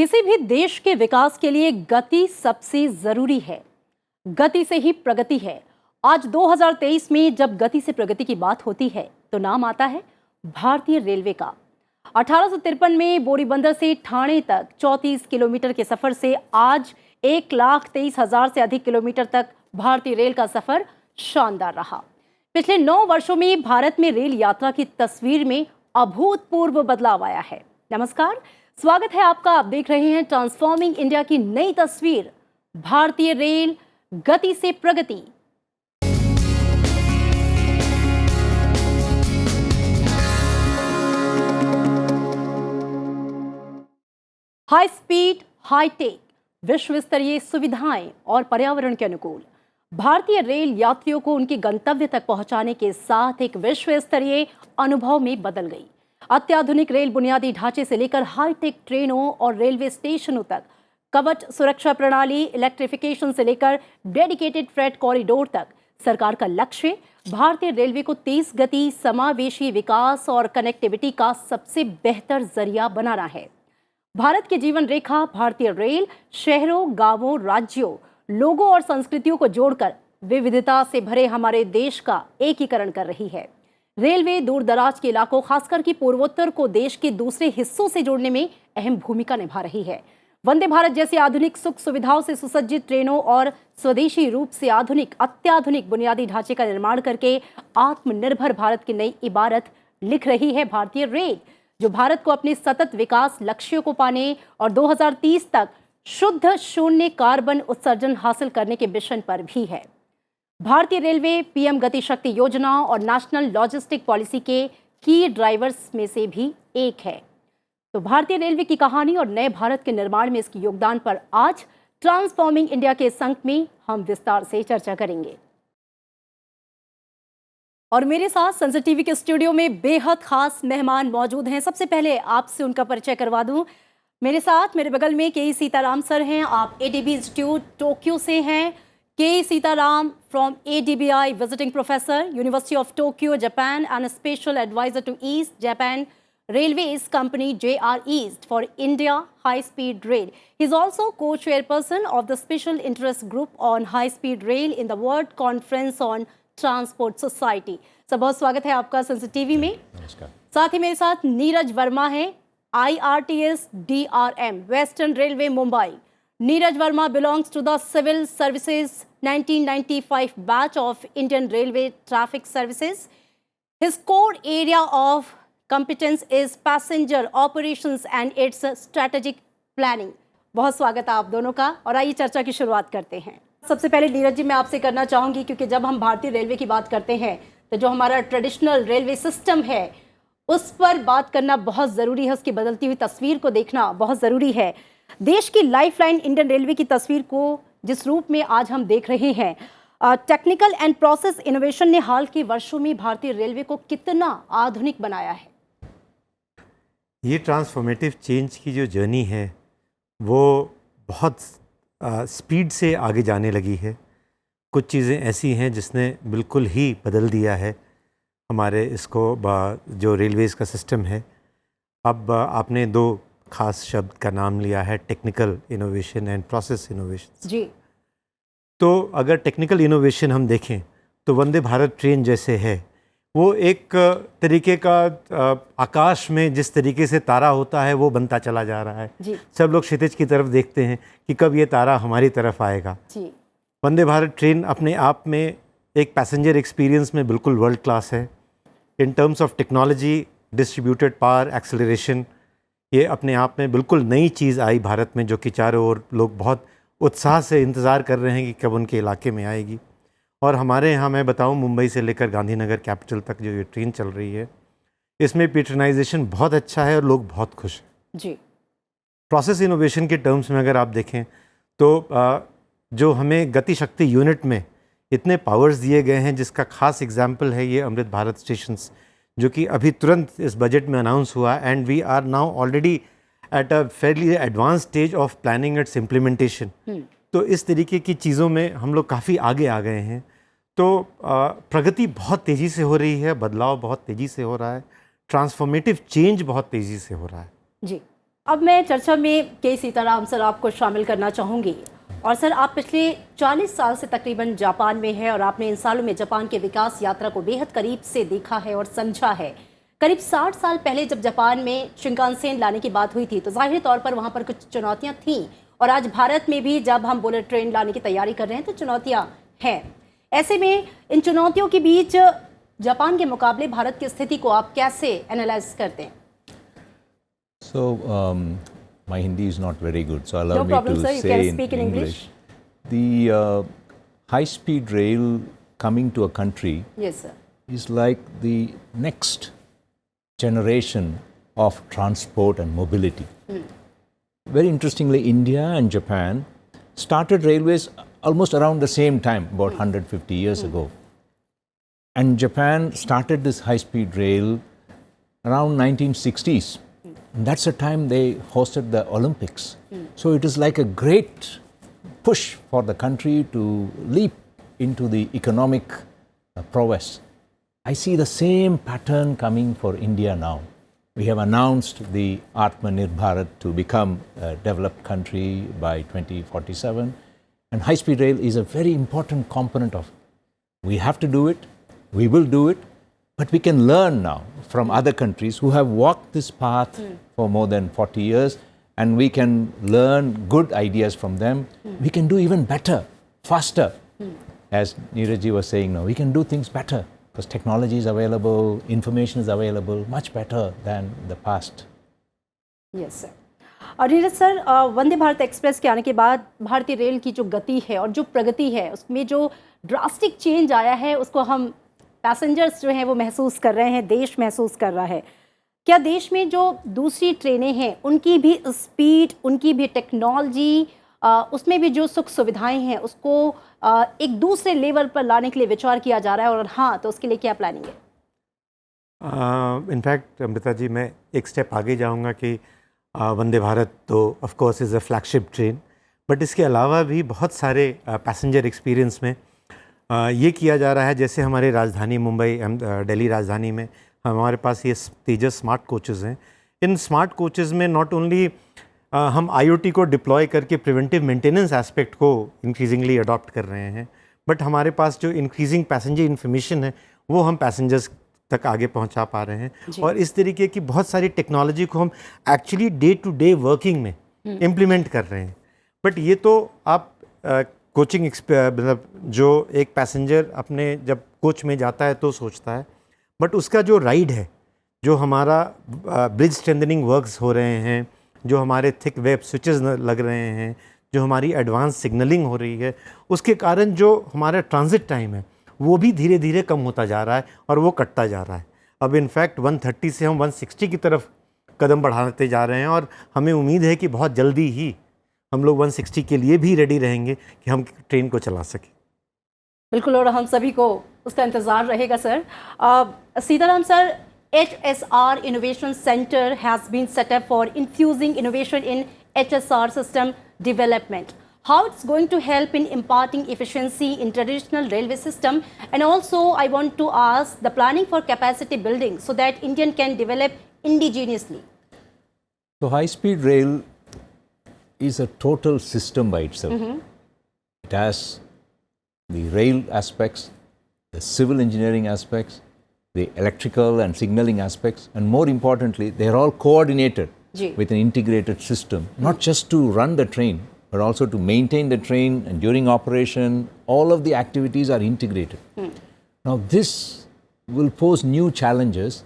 किसी भी देश के विकास के लिए गति सबसे जरूरी है। गति से ही प्रगति है। आज 2023 में जब गति से प्रगति की बात होती है तो नाम आता है भारतीय रेलवे का। 1853 में बोरीबंदर से ठाणे तक 34 किलोमीटर के सफर से आज 1,23,000 से अधिक किलोमीटर तक भारतीय रेल का सफर शानदार रहा। पिछले 9 वर्षों में भारत में रेल यात्रा की तस्वीर में अभूतपूर्व बदलाव आया है। नमस्कार, स्वागत है आपका। आप देख रहे हैं ट्रांसफॉर्मिंग इंडिया की नई तस्वीर, भारतीय रेल गति से प्रगति। हाई स्पीड, हाई टेक, विश्व स्तरीय सुविधाएं और पर्यावरण के अनुकूल भारतीय रेल यात्रियों को उनके गंतव्य तक पहुंचाने के साथ एक विश्व स्तरीय अनुभव में बदल गई। अत्याधुनिक रेल बुनियादी ढांचे से लेकर हाईटेक ट्रेनों और रेलवे स्टेशनों तक, कवच सुरक्षा प्रणाली, इलेक्ट्रिफिकेशन से लेकर डेडिकेटेड फ्रेट कॉरिडोर तक, सरकार का लक्ष्य भारतीय रेलवे को तेज गति, समावेशी विकास और कनेक्टिविटी का सबसे बेहतर जरिया बनाना है। भारत की जीवन रेखा भारतीय रेल शहरों, गांवों, राज्यों, लोगों और संस्कृतियों को जोड़कर विविधता से भरे हमारे देश का एकीकरण कर रही है। रेलवे दूर दराज के इलाकों, खासकर कि पूर्वोत्तर को देश के दूसरे हिस्सों से जोड़ने में अहम भूमिका निभा रही है। वंदे भारत जैसी आधुनिक सुख सुविधाओं से सुसज्जित ट्रेनों और स्वदेशी रूप से अत्याधुनिक बुनियादी ढांचे का निर्माण करके आत्मनिर्भर भारत की नई इबारत लिख रही है भारतीय रेल, जो भारत को अपने सतत विकास लक्ष्यों को पाने और 2030 तक शुद्ध शून्य कार्बन उत्सर्जन हासिल करने के मिशन पर भी है। भारतीय रेलवे पीएम गति शक्ति योजना और नेशनल लॉजिस्टिक पॉलिसी के की ड्राइवर्स में से भी एक है। तो भारतीय रेलवे की कहानी और नए भारत के निर्माण में इसके योगदान पर आज ट्रांसफॉर्मिंग इंडिया के इस अंक में हम विस्तार से चर्चा करेंगे। और मेरे साथ संसद टीवी के स्टूडियो में बेहद खास मेहमान मौजूद हैं। सबसे पहले आपसे उनका परिचय करवा दूं। मेरे साथ मेरे बगल में के सीताराम सर हैं। आप एडीबी इंस्टीट्यूट टोक्यो से हैं। K Sitaram from ADBI visiting professor, university of Tokyo, Japan and special adviser to East Japan Railways company JR East for India High Speed Rail. He is also co-chairperson of the Special Interest Group on High Speed Rail in the World Conference on Transport Society. सब बहुत स्वागत है आपका संसद TV में। नमस्कार। साथ ही मेरे साथ नीरज वर्मा है, IRTS DRM Western Railway Mumbai. Neeraj Verma belongs to the Civil Services 1995 batch of Indian Railway Traffic Services. His core area of competence is passenger operations and its strategic planning. बहुत स्वागत है आप दोनों का और आइए चर्चा की शुरुआत करते हैं। सबसे पहले नीरज जी, मैं आपसे करना चाहूंगी, क्योंकि जब हम भारतीय रेलवे की बात करते हैं तो जो हमारा ट्रेडिशनल रेलवे सिस्टम है उस पर बात करना बहुत ज़रूरी है। उसकी बदलती हुई तस्वीर को देखना बहुत ज़रूरी है। देश की लाइफलाइन इंडियन रेलवे की तस्वीर को जिस रूप में आज हम देख रहे हैं, टेक्निकल एंड प्रोसेस इनोवेशन ने हाल के वर्षों में भारतीय रेलवे को कितना आधुनिक बनाया है। ये ट्रांसफॉर्मेटिव चेंज की जो जर्नी है वो बहुत स्पीड से आगे जाने लगी है। कुछ चीज़ें ऐसी हैं जिसने बिल्कुल ही बदल दिया है हमारे इसको जो रेलवेज़ का सिस्टम है। अब आपने 2 खास शब्द का नाम लिया है, technical innovation and process innovation जी। तो अगर टेक्निकल इनोवेशन हम देखें तो वंदे भारत ट्रेन जैसे है, वो एक तरीके का आकाश में जिस तरीके से तारा होता है वो बनता चला जा रहा है जी। सब लोग क्षितिज की तरफ देखते हैं कि कब ये तारा हमारी तरफ आएगा जी। वंदे भारत ट्रेन अपने आप में एक पैसेंजर एक्सपीरियंस में बिल्कुल वर्ल्ड क्लास है। In terms of technology, distributed power, acceleration, ये अपने आप में बिल्कुल नई चीज़ आई भारत में, जो कि चारों ओर लोग बहुत उत्साह से इंतज़ार कर रहे हैं कि कब उनके इलाके में आएगी। और हमारे यहाँ मैं बताऊँ, मुंबई से लेकर गांधीनगर कैपिटल तक जो ये ट्रेन चल रही है, इसमें पैट्रनाइजेशन बहुत अच्छा है और लोग बहुत खुश हैं जी। प्रोसेस इनोवेशन के टर्म्स में अगर आप देखें तो जो हमें गति शक्ति यूनिट में इतने पावर्स दिए गए हैं, जिसका खास एग्जाम्पल है ये अमृत भारत स्टेशंस, जो कि अभी तुरंत इस बजट में अनाउंस हुआ and we are now already at a fairly advance stage of planning its implementation. तो इस तरीके की चीज़ों में हम लोग काफ़ी आगे आ गए हैं। तो प्रगति बहुत तेज़ी से हो रही है, बदलाव बहुत तेज़ी से हो रहा है, ट्रांसफॉर्मेटिव चेंज बहुत तेज़ी से हो रहा है। जी। अब मैं चर्चा में के सीताराम सर आपको शामिल करना चाहूँगी। और सर, आप पिछले 40 साल से तकरीबन जापान में हैं और आपने इन सालों में जापान के विकास यात्रा को बेहद करीब से देखा है और समझा है। करीब 60 साल पहले जब जापान में शिंकानसेन लाने की बात हुई थी तो जाहिर तौर पर वहाँ पर कुछ चुनौतियाँ थीं, और आज भारत में भी जब हम बुलेट ट्रेन लाने की तैयारी कर रहे हैं तो चुनौतियाँ हैं। ऐसे में इन चुनौतियों के बीच जापान के मुकाबले भारत की स्थिति को आप कैसे एनालाइज करते हैं? So, my Hindi is not very good, so allow No me problem, to sir. You say can in speak in English. The high-speed rail coming to a country Yes, sir. is like the next generation of transport and mobility. Very interestingly, India and Japan started railways almost around the same time, about 150 years ago. And Japan started this high-speed rail around 1960s. And that's the time they hosted the Olympics. So it is like a great push for the country to leap into the economic prowess. I see the same pattern coming for India now. We have announced the Atmanirbhar Bharat to become a developed country by 2047, and high-speed rail is a very important component of it. We have to do it, we will do it, but we can learn now from other countries who have walked this path for more than 40 years, and we can learn good ideas from them. We can do even better, faster. As Neeraj was saying now, we can do things better because technology is available, information is available, much better than the past. Yes sir. और Neeraj sir, Vande Bharat express के आने के बाद भारतीय rail की जो गति है और जो प्रगति है उसमें जो ड्रास्टिक चेंज आया है उसको हम पैसेंजर्स जो हैं वो महसूस कर रहे हैं, देश महसूस कर रहा है। क्या देश में जो दूसरी ट्रेनें हैं उनकी भी स्पीड, उनकी भी टेक्नोलॉजी, उसमें भी जो सुख सुविधाएं हैं उसको एक दूसरे लेवल पर लाने के लिए विचार किया जा रहा है, और हाँ तो उसके लिए क्या प्लानिंग है? इनफैक्ट अमृता जी, मैं एक स्टेप आगे जाऊंगा कि वंदे भारत तो of course is a flagship train, but इसके अलावा भी बहुत सारे पैसेंजर एक्सपीरियंस में ये किया जा रहा है। जैसे हमारे राजधानी मुंबई, दिल्ली राजधानी में हमारे पास ये तेजस स्मार्ट कोचेज़ हैं। इन स्मार्ट कोचेज़ में नॉट ओनली हम IoT को डिप्लॉय करके प्रिवेंटिव मेंटेनेंस एस्पेक्ट को इंक्रीजिंगली अडॉप्ट कर रहे हैं, बट हमारे पास जो इंक्रीजिंग पैसेंजर इन्फॉर्मेशन है वो हम पैसेंजर्स तक आगे पहुंचा पा रहे हैं। और इस तरीके की बहुत सारी टेक्नोलॉजी को हम actually day to day working में इम्प्लीमेंट कर रहे हैं। बट ये तो आप कोचिंग मतलब जो एक पैसेंजर अपने जब कोच में जाता है तो सोचता है, बट उसका जो राइड है, जो हमारा ब्रिज स्ट्रेंथनिंग वर्क्स हो रहे हैं, जो हमारे थिक वेब स्विचेस लग रहे हैं, जो हमारी एडवांस सिग्नलिंग हो रही है, उसके कारण जो हमारा ट्रांजिट टाइम है वो भी धीरे धीरे कम होता जा रहा है और वो कटता जा रहा है। अब इनफैक्ट 130 से हम 160 की तरफ कदम बढ़ाते जा रहे हैं, और हमें उम्मीद है कि बहुत जल्दी ही हम लोग 160 के लिए भी रेडी रहेंगे कि हम ट्रेन को चला सकें। बिल्कुल, और हम सभी को उसका इंतज़ार रहेगा sir. Sitaram sir, HSR Innovation Center has been set up for infusing innovation in HSR system development. How it's going to help in imparting efficiency in traditional railway system, and also I want to ask the planning for capacity building so that Indian can develop indigenously. So high-speed rail is a total system by itself. It has the rail aspects, the civil engineering aspects, the electrical and signaling aspects, and more importantly, they are all coordinated with an integrated system, not just to run the train, but also to maintain the train, and during operation, all of the activities are integrated. Now, this will pose new challenges,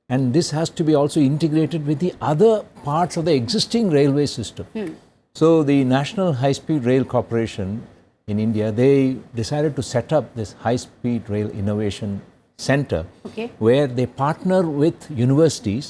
and this has to be also integrated with the other parts of the existing railway system. So, the National High-Speed Rail Corporation in India, they decided to set up this High-Speed Rail Innovation Center, where they partner with universities.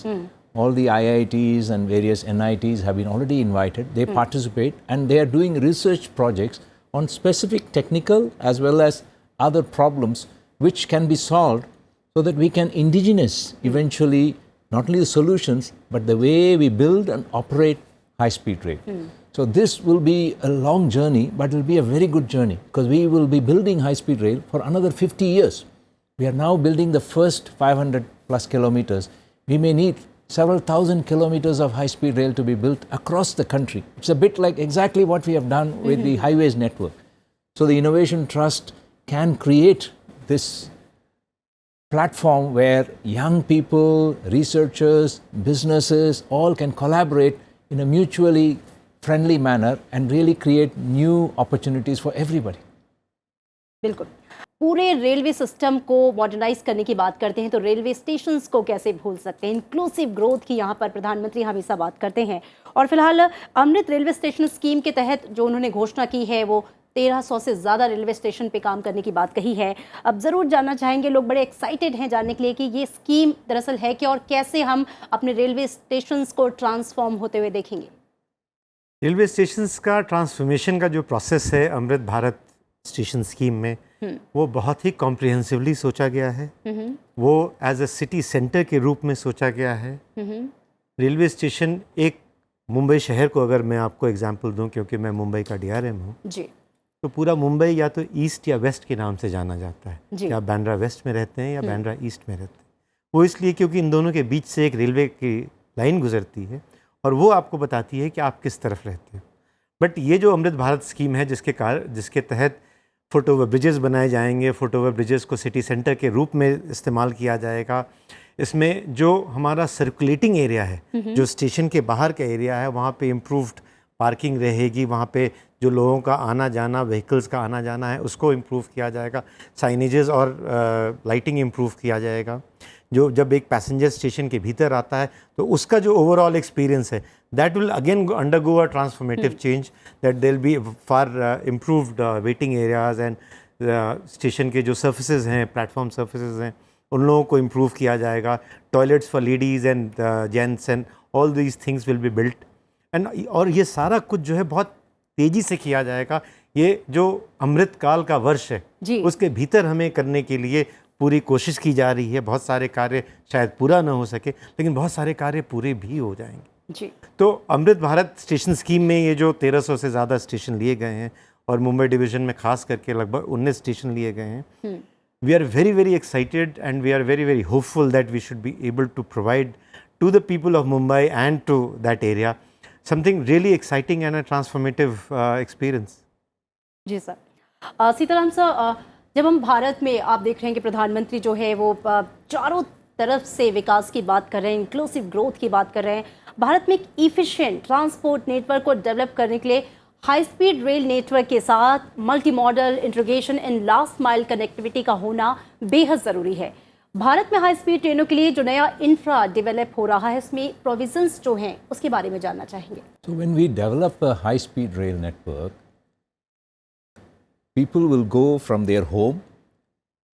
All the IITs and various NITs have been already invited. They participate, and they are doing research projects on specific technical as well as other problems which can be solved, so that we can indigenize eventually not only the solutions but the way we build and operate high-speed rail. So this will be a long journey, but it will be a very good journey, because we will be building high-speed rail for another 50 years. We are now building the first 500 plus kilometers. We may need several thousand kilometers of high-speed rail to be built across the country. It's a bit like exactly what we have done with the highways network. So the Innovation Trust can create this platform where young people, researchers, businesses all can collaborate in a mutually friendly manner and really create new opportunities for everybody. बिल्कुल। पूरे railway system को modernise करने की बात करते हैं तो railway stations को कैसे भूल सकते हैं। इंक्लूसिव ग्रोथ की यहाँ पर प्रधानमंत्री हमेशा बात करते हैं और फिलहाल अमृत रेलवे स्टेशन स्कीम के तहत जो उन्होंने घोषणा की है वो 1300 से ज़्यादा रेलवे स्टेशन पे काम करने की बात कही है। अब ज़रूर जानना चाहेंगे, लोग बड़े एक्साइटेड हैं जानने के लिए कि ये स्कीम दरअसल है क्या और कैसे हम अपने रेलवे स्टेशंस को ट्रांसफॉर्म होते हुए देखेंगे। रेलवे स्टेशंस का ट्रांसफॉर्मेशन का जो प्रोसेस है अमृत भारत स्टेशन स्कीम में, वो बहुत ही कॉम्प्रिहेंसिवली सोचा गया है। वो एज अ सिटी सेंटर के रूप में सोचा गया है। रेलवे स्टेशन एक मुंबई शहर को अगर मैं आपको एग्जांपल दूं, क्योंकि मैं मुंबई का DRM हूँ जी, तो पूरा मुंबई या तो ईस्ट या वेस्ट के नाम से जाना जाता है। जी। या बांद्रा वेस्ट में रहते हैं या बांद्रा ईस्ट में रहते हैं। वो इसलिए क्योंकि इन दोनों के बीच से एक रेलवे की लाइन गुजरती है और वो आपको बताती है कि आप किस तरफ रहते हैं। बट ये जो अमृत भारत स्कीम है जिसके तहत फुट ओवर ब्रिजेस बनाए जाएंगे, फुट ओवर ब्रिजेस को सिटी सेंटर के रूप में इस्तेमाल किया जाएगा। इसमें जो हमारा सर्कुलेटिंग एरिया है, जो स्टेशन के बाहर का एरिया है, वहाँ पे इम्प्रूव्ड पार्किंग रहेगी। वहाँ पे जो लोगों का आना जाना, व्हीकल्स का आना जाना है, उसको इम्प्रूव किया जाएगा। साइनेजेस और लाइटिंग इम्प्रूव किया जाएगा। जो जब एक पैसेंजर स्टेशन के भीतर आता है तो उसका जो ओवरऑल एक्सपीरियंस है, that will again undergo a transformative change, that there be far improved waiting areas and station के जो सर्फिसेज हैं, प्लेटफॉर्म सर्फिसेज हैं, उन लोगों को इम्प्रूव किया जाएगा। Toilets for ladies and gents and all these things will be built and और ये सारा कुछ जो है बहुत तेज़ी से किया जाएगा। ये जो अमृत काल का वर्ष है उसके भीतर हमें करने के लिए पूरी कोशिश की जा रही है। बहुत सारे कार्य शायद पूरा ना हो सके, लेकिन बहुत सारे कार्य पूरे भी हो जाएंगे जी। तो अमृत भारत स्टेशन स्कीम में ये जो 1300 से ज़्यादा स्टेशन लिए गए हैं और मुंबई डिवीज़न में खास करके लगभग 19 स्टेशन लिए गए हैं, we are very very excited and we are very very hopeful that we should be able to provide to the people of Mumbai and to that area something really exciting and a transformative experience. जी sir. Sitaram sir, जब हम भारत में आप देख रहे हैं कि प्रधानमंत्री जो है वो चारों तरफ से विकास की बात कर रहे हैं, इंक्लूसिव ग्रोथ की बात कर रहे हैं, भारत में एक इफिशिएंट ट्रांसपोर्ट नेटवर्क को डेवलप करने के लिए हाई स्पीड रेल नेटवर्क के साथ multi modal integration and last mile connectivity का होना बेहद ज़रूरी है। भारत में हाई स्पीड ट्रेनों के लिए जो नया इंफ्रा डेवलप हो रहा है, उसमें प्रोविजंस जो हैं उसके बारे में जानना चाहेंगे। So when we develop a high speed rail network, people will go from their home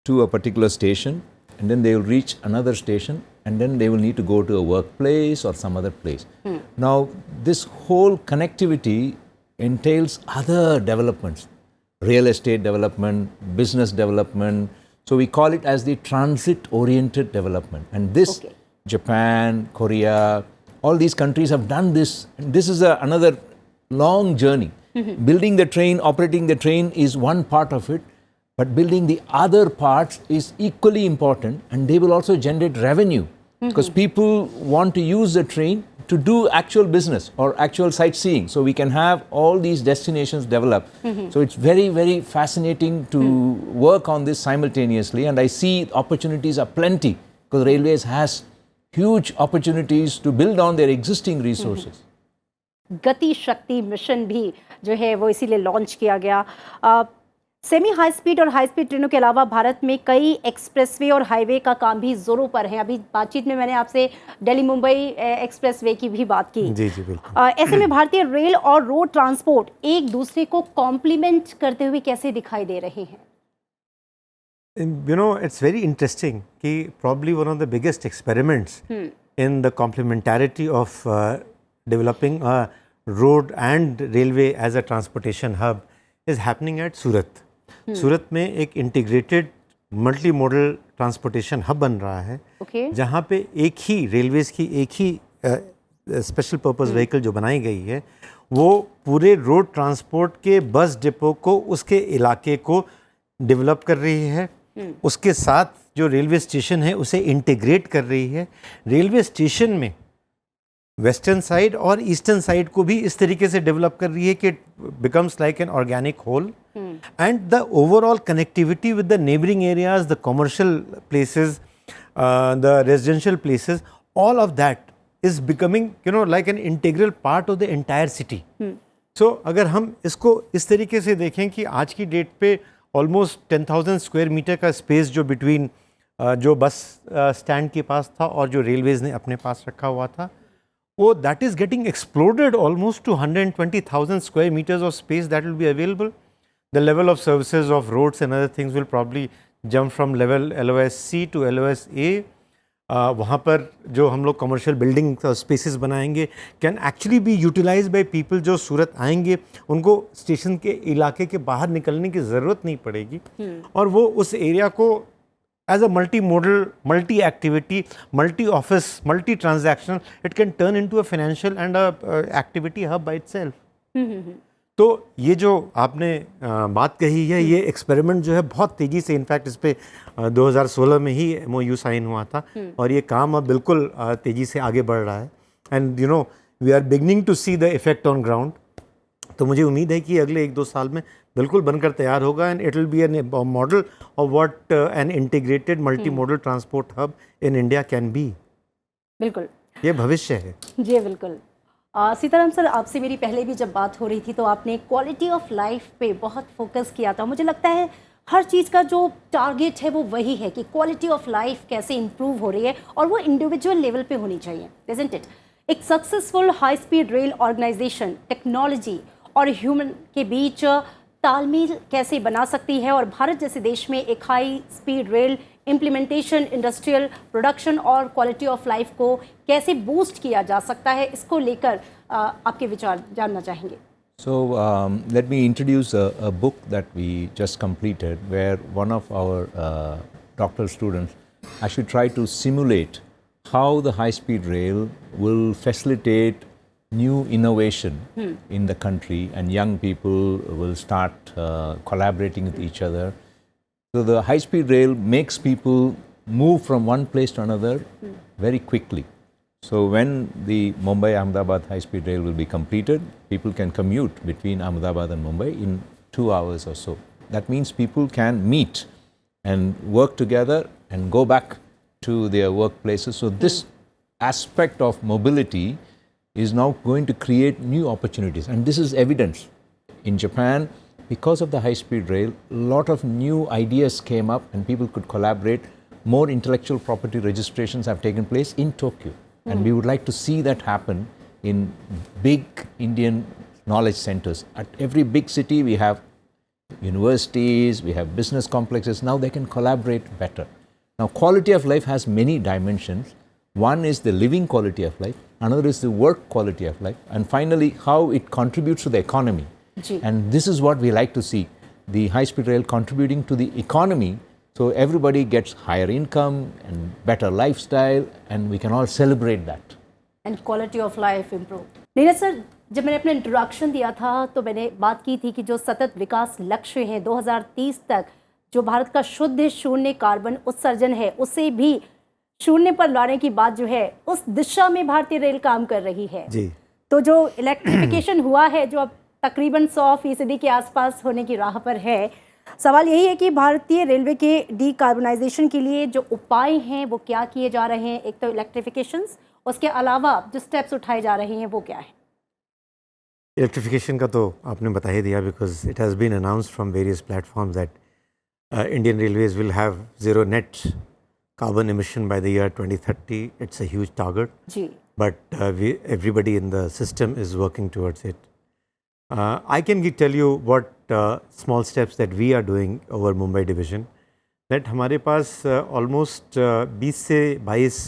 to a particular station and then they will reach another station and then they will need to go to a workplace or some other place. Now this whole connectivity entails other developments, real estate development, business development. So we call it as the transit-oriented development. And this, Japan, Korea, all these countries have done this. And this is another long journey. Building the train, operating the train is one part of it, but building the other parts is equally important, and they will also generate revenue because people want to use the train to do actual business or actual sightseeing. So we can have all these destinations develop. So it's very, very fascinating to work on this simultaneously, and I see opportunities are plenty because Railways has huge opportunities to build on their existing resources. गति शक्ति mission भी जो है वो इसीलिए launch किया गया। Semi high speed और हाई स्पीड ट्रेनों के अलावा भारत में कई एक्सप्रेसवे और हाईवे का काम भी जोरों पर है। अभी बातचीत में मैंने आपसे दिल्ली मुंबई एक्सप्रेसवे की भी बात की। जी जी बिल्कुल। ऐसे में भारतीय रेल और रोड ट्रांसपोर्ट एक दूसरे को कॉम्प्लीमेंट करते हुए कैसे दिखाई दे रहे हैं? You know, it's very interesting कि probably one of the biggest experiments in the complementarity of developing a road and railway as a transportation hub is happening at Surat. सूरत में एक integrated multi model transportation hub बन रहा है, जहाँ पे एक ही railways की एक ही स्पेशल पर्पस व्हीकल जो बनाई गई है, वो पूरे रोड ट्रांसपोर्ट के बस डिपो को, उसके इलाके को डेवलप कर रही है। उसके साथ जो रेलवे स्टेशन है उसे इंटीग्रेट कर रही है। रेलवे स्टेशन में वेस्टर्न साइड और ईस्टर्न साइड को भी इस तरीके से डेवलप कर रही है कि it becomes like an organic whole, and the overall connectivity with the neighbouring areas, the commercial places, the residential places, all of that is becoming like an integral part of the entire city. So अगर हम इसको इस तरीके से देखें कि आज की डेट पे ऑलमोस्ट 10,000 स्क्वायर मीटर का स्पेस जो बिटवीन जो बस स्टैंड के पास था और जो रेलवेज़ ने अपने पास रखा हुआ था, वो that is getting exploded almost to 120,000 square metres of space that will be available. The level of services of roads and other things will probably jump from level LOS C to LOS A. वहाँ पर जो हम लोग commercial building spaces बनाएंगे can actually be utilise by people. जो सूरत आएंगे उनको station के इलाके के बाहर निकलने की ज़रूरत नहीं पड़ेगी, और वो उस एरिया को as a multi modal, multi activity, multi office, multi transaction, it can turn into a financial and activity hub by itself. तो ये जो आपने बात कही है, ये एक्सपेरिमेंट जो है बहुत तेज़ी से, इनफैक्ट इस पे 2016 में ही MOU साइन हुआ था, और ये काम अब बिल्कुल तेज़ी से आगे बढ़ रहा है. And we are beginning to see the effect on ground. तो मुझे उम्मीद है कि अगले 1-2 साल में बिल्कुल बनकर तैयार होगा, and it will be an model of what an integrated multi modal transport hub in India can be. बिल्कुल, ये भविष्य है. जी बिल्कुल. सीताराम सर, आपसे मेरी पहले भी जब बात हो रही थी तो आपने क्वालिटी ऑफ लाइफ पे बहुत फोकस किया था. मुझे लगता है हर चीज़ का जो टारगेट है वो वही है कि क्वालिटी ऑफ लाइफ कैसे इंप्रूव हो रही है, और वो इंडिविजुअल लेवल पे होनी चाहिए, इज़न्ट इट? एक successful high speed rail organisation technology और ह्यूमन के बीच तालमेल कैसे बना सकती है, और भारत जैसे देश में एक high speed rail implementation, industrial production और क्वालिटी ऑफ लाइफ को कैसे बूस्ट किया जा सकता है, इसको लेकर आपके विचार जानना चाहेंगे. So let me introduce a book that we just completed, where one of our doctoral students actually tried to simulate how the high-speed rail will facilitate new innovation in the country, and young people will start collaborating with each other. So the high-speed rail makes people move from one place to another very quickly. So when the Mumbai-Ahmedabad high-speed rail will be completed, people can commute between Ahmedabad and Mumbai in 2 hours or so. That means people can meet and work together and go back to their workplaces. So this aspect of mobility is now going to create new opportunities, and this is evidence. In Japan, because of the high-speed rail, a lot of new ideas came up and people could collaborate. More intellectual property registrations have taken place in Tokyo. And we would like to see that happen in big Indian knowledge centers. At every big city, we have universities, we have business complexes. Now they can collaborate better. Now, quality of life has many dimensions. One is the living quality of life, another is the work quality of life, and finally, how it contributes to the economy. And this is what we like to see, the high-speed rail contributing to the economy. So everybody gets higher income and better lifestyle, and we can all celebrate that. And quality of life improve. Neeraj sir, जब मैंने अपना introduction दिया था तो मैंने बात की थी कि जो सतत विकास लक्ष्य हैं 2030 तक, जो भारत का शुद्ध शून्य कार्बन उत्सर्जन है उसे भी शून्य पर लाने की बात जो है, उस दिशा में भारतीय रेल काम कर रही है. जी. तो जो इलेक्ट्रिफिकेशन हुआ है, जो अब तकरीबन 100% के आसपास होने की राह पर है, सवाल यही है कि भारतीय रेलवे के डीकार्बनाइजेशन के लिए जो उपाय हैं वो क्या किए जा रहे हैं. एक तो इलेक्ट्रिफिकेशन, उसके अलावा जो स्टेप्स उठाए जा रहे हैं वो क्या है? इलेक्ट्रिफिकेशन का तो आपने बता ही दिया, because it has been announced from various platforms that Indian railways will have zero net carbon emission by the year 2030. It's a huge target. जी. But everybody in the system is working towards it. I can tell you what small steps that we are doing over Mumbai division. That हमारे पास almost 20 से 22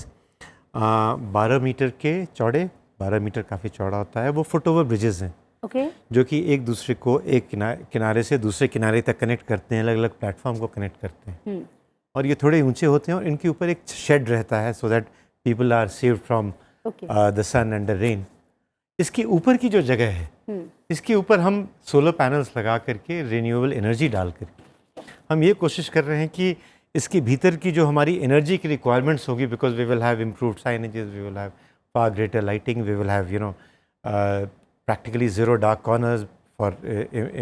12 metre के चौड़े, 12 metre काफ़ी चौड़ा होता है, वो फुट ओवर ब्रिजेज़ हैं. Okay. जो कि एक दूसरे को एक किनारे से दूसरे किनारे तक कनेक्ट करते हैं, अलग अलग प्लेटफॉर्म को कनेक्ट करते हैं. और ये थोड़े ऊंचे होते हैं और इनके ऊपर एक शेड रहता है, so that people are saved from the sun and the rain. इसके ऊपर की जो जगह है, इसके ऊपर हम सोलर पैनल्स लगा करके रिन्यूएबल एनर्जी डाल करके हम ये कोशिश कर रहे हैं कि इसके भीतर की जो हमारी एनर्जी की रिक्वायरमेंट्स होगी, because we will have improved signages, we will have far greater lighting. We will have, practically zero dark corners for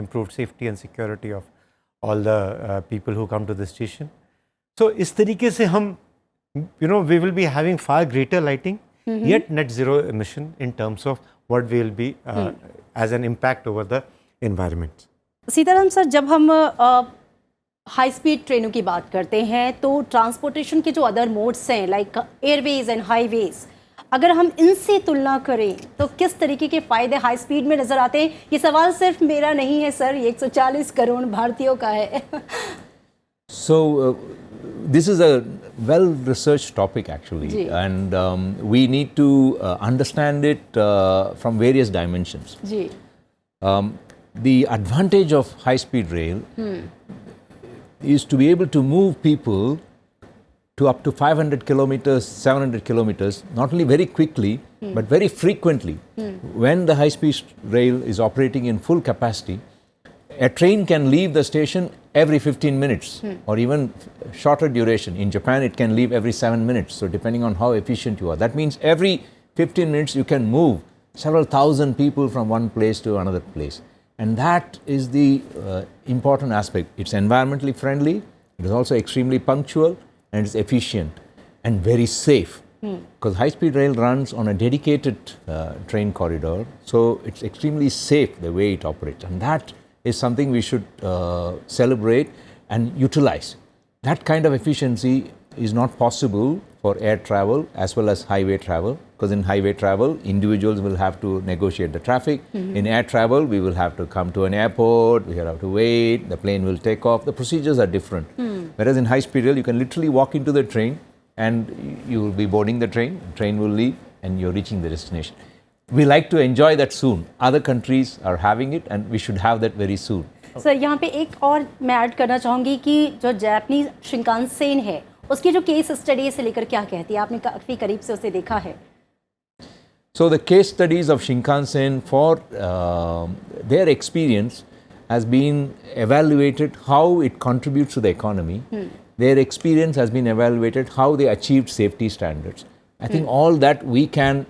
improved safety and security of all the people who come to the station. So इस तरीके से हम, we will be having far greater lighting, yet net zero emission in terms of what will be as an impact over the environment. Sitaram sir, जब हम high speed ट्रेनों की बात करते हैं तो ट्रांसपोर्टेशन के जो अदर मोड्स हैं लाइक एयरवेज एंड हाईवेज, अगर हम इनसे तुलना करें तो किस तरीके के फ़ायदे हाई स्पीड में नज़र आते हैं? ये सवाल सिर्फ मेरा नहीं है सर, ये 140 करोड़ भारतीयों का है. So, this is a well-researched topic actually, जी. and we need to understand it from various dimensions. जी. The advantage of high-speed rail is to be able to move people to up to 500 kilometers, 700 kilometers, not only very quickly, but very frequently. When the high-speed rail is operating in full capacity, a train can leave the station every 15 minutes or even shorter duration. In Japan, it can leave every 7 minutes. So depending on how efficient you are. That means every 15 minutes you can move several thousand people from one place to another place. And that is the important aspect. It's environmentally friendly, it is also extremely punctual, and it's efficient and very safe. Because high-speed rail runs on a dedicated train corridor, so it's extremely safe the way it operates. And that is something we should celebrate and utilize. That kind of efficiency is not possible for air travel as well as highway travel, because in highway travel, individuals will have to negotiate the traffic. In air travel, we will have to come to an airport, we have to wait, the plane will take off. The procedures are different. Whereas in high-speed rail, you can literally walk into the train and you will be boarding the train will leave and you're reaching the destination. We like to enjoy that soon. Other countries are having it and we should have that very soon. Sir, यहाँ पे एक और मैं add करना चाहूँगी कि जो Japanese Shinkansen है उसकी जो केस स्टडी से लेकर क्या कहती है? आपने काफ़ी करीब से उसे देखा है. So the case studies of Shinkansen, for their experience has been evaluated how it contributes to the economy. Their experience has been evaluated how they achieved safety standards. I think all that we can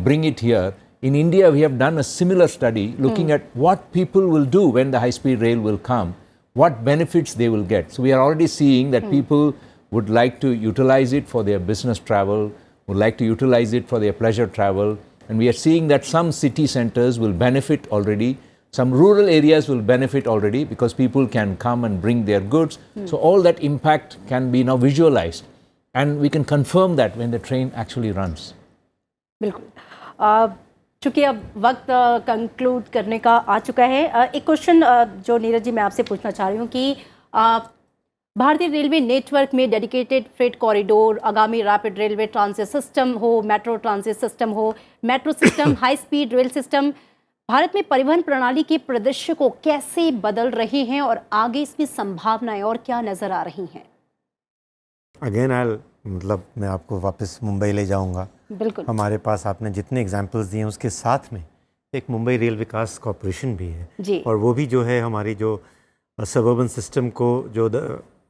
bring it here. In India, we have done a similar study looking at what people will do when the high-speed rail will come, what benefits they will get. So we are already seeing that people would like to utilize it for their business travel, would like to utilize it for their pleasure travel. And we are seeing that some city centers will benefit already. Some rural areas will benefit already because people can come and bring their goods. So all that impact can be now visualized. And we can confirm that when the train actually runs. बिल्कुल. चूँकि अब वक्त conclude करने का आ चुका है, एक question जो नीरज जी मैं आपसे पूछना चाह रही हूँ कि भारतीय रेलवे नेटवर्क में डेडिकेटेड फ्रेट कॉरिडोर, आगामी रैपिड रेलवे ट्रांजिट सिस्टम हो, मेट्रो ट्रांजिट सिस्टम हो, metro system, high speed rail system Bharat में परिवहन प्रणाली के परिदृश्य को कैसे बदल रहे हैं और आगे इसमें संभावनाएं और क्या नज़र आ रही हैं? अगेन मतलब मैं आपको वापस मुंबई ले जाऊंगा. बिल्कुल. हमारे पास आपने जितने एग्जांपल्स दिए हैं उसके साथ में एक मुंबई रेल विकास कॉरपोरेशन भी है जी. और वो भी जो है हमारी जो सबर्बन सिस्टम को जो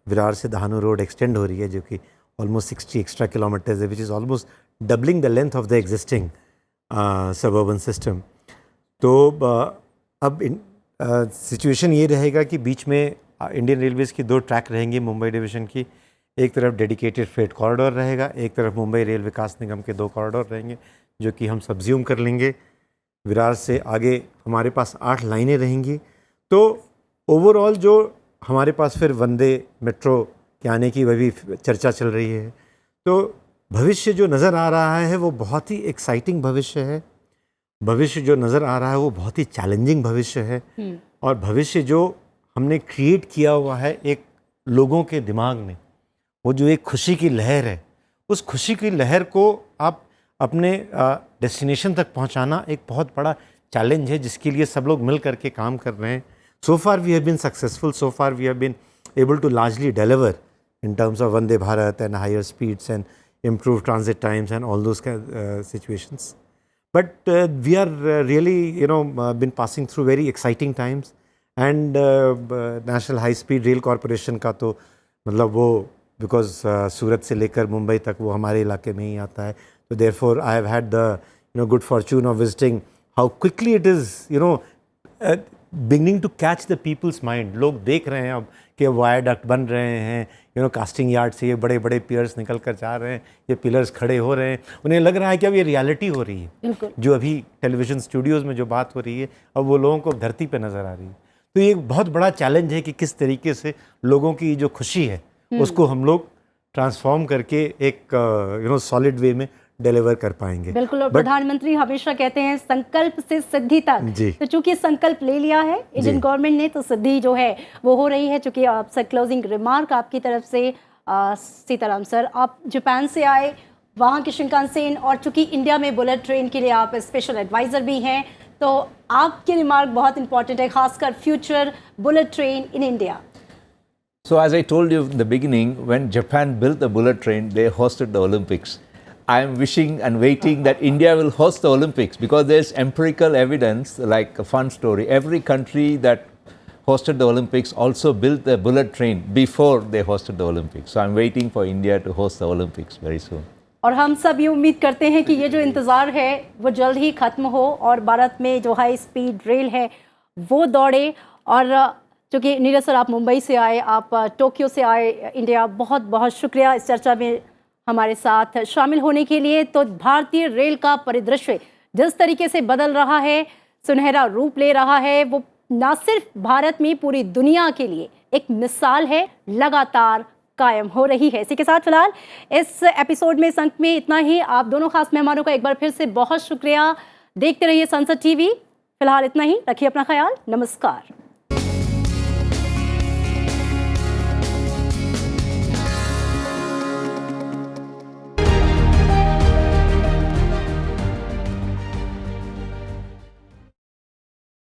विरार से दहानू रोड एक्सटेंड हो रही है, जो कि ऑलमोस्ट 60 एक्स्ट्रा किलोमीटर्स है, which is almost doubling the length of the existing suburban system. तो अब सिचुएशन ये रहेगा कि बीच में इंडियन रेलवेज़ की 2 ट्रैक रहेंगे मुंबई डिवीज़न की. एक तरफ डेडिकेटेड फ्रेट कॉरिडोर रहेगा, एक तरफ मुंबई रेल विकास निगम के 2 कॉरिडोर रहेंगे जो कि हम सबज्यूम कर लेंगे. विरार से आगे हमारे पास 8 लाइनें रहेंगी. तो ओवरऑल जो हमारे पास फिर वंदे मेट्रो के आने की वह भी चर्चा चल रही है. तो भविष्य जो नज़र आ रहा है वो बहुत ही एक्साइटिंग भविष्य है. भविष्य जो नज़र आ रहा है वो बहुत ही चैलेंजिंग भविष्य है. और भविष्य जो हमने क्रिएट किया हुआ है एक लोगों के दिमाग में, वो जो एक खुशी की लहर है, उस खुशी की लहर को आप अपने डेस्टिनेशन तक पहुंचाना एक बहुत बड़ा चैलेंज है जिसके लिए सब लोग मिल करके काम कर रहे हैं. So far we have been successful, so far we have been able to largely deliver in terms of Vande Bharat and higher speeds and improved transit times and all those situations. But we are really, been passing through very exciting times. And National High Speed Rail Corporation का तो मतलब वो because सूरत से लेकर मुंबई तक वो हमारे इलाके में ही आता है, So therefore, I have had the good fortune of visiting how quickly it is beginning to catch the people's mind. लोग देख रहे हैं अब कि वायरडक्ट बन रहे हैं, कास्टिंग यार्ड से ये बड़े बड़े पिलर्स निकल कर जा रहे हैं, ये पिलर्स खड़े हो रहे हैं, उन्हें लग रहा है कि अब ये रियलिटी हो रही है। जो अभी टेलीविज़न स्टूडियोज़ में जो बात हो रही है, अब वो लोगों को धरती पे नज़र आ रही है। तो ये एक बहुत बड़ा चैलेंज है कि किस तरीके से लोगों की जो खुशी है उसको हम लोग ट्रांसफॉर्म करके एक सॉलिड वे में डिलीवर कर पाएंगे। बिल्कुल। और प्रधानमंत्री हमेशा कहते हैं संकल्प से सिद्धि तक, तो चूंकि संकल्प ले लिया है इंडियन गवर्नमेंट ने, तो सिद्धि जो है वो हो रही है। चूंकि आपसे क्लोजिंग रिमार्क आपकी तरफ से सीताराम सर, आप जापान से आए, वहाँ की शिंकानसेन, और चूंकि इंडिया में बुलेट ट्रेन के लिए आप स्पेशल एडवाइज़र भी हैं, तो आपके रिमार्क बहुत इंपॉर्टेंट है, खासकर future bullet train in India. So as I told you in the beginning, when Japan built the bullet train, they hosted the Olympics. I am wishing and waiting that India will host the Olympics, because there's empirical evidence, like a fun story. Every country that hosted the Olympics also built the bullet train before they hosted the Olympics. So I'm waiting for India to host the Olympics very soon. और हम सब ये उम्मीद करते हैं कि ये जो इंतज़ार है वो जल्द ही ख़त्म हो और भारत में जो हाई स्पीड रेल है वो दौड़े। और चूँकि नीरज सर, आप मुंबई से आए, आप टोक्यो से आए इंडिया, बहुत बहुत शुक्रिया इस चर्चा में हमारे साथ शामिल होने के लिए। तो भारतीय रेल का परिदृश्य जिस तरीके से बदल रहा है, सुनहरा रूप ले रहा है, वो न सिर्फ भारत में पूरी दुनिया के लिए एक मिसाल है, लगातार कायम हो रही है। इसी के साथ फिलहाल इस एपिसोड में इस अंक में इतना ही। आप दोनों खास मेहमानों का एक बार फिर से बहुत शुक्रिया। देखते रहिए संसद टीवी। फिलहाल इतना ही, रखिए अपना ख्याल। नमस्कार।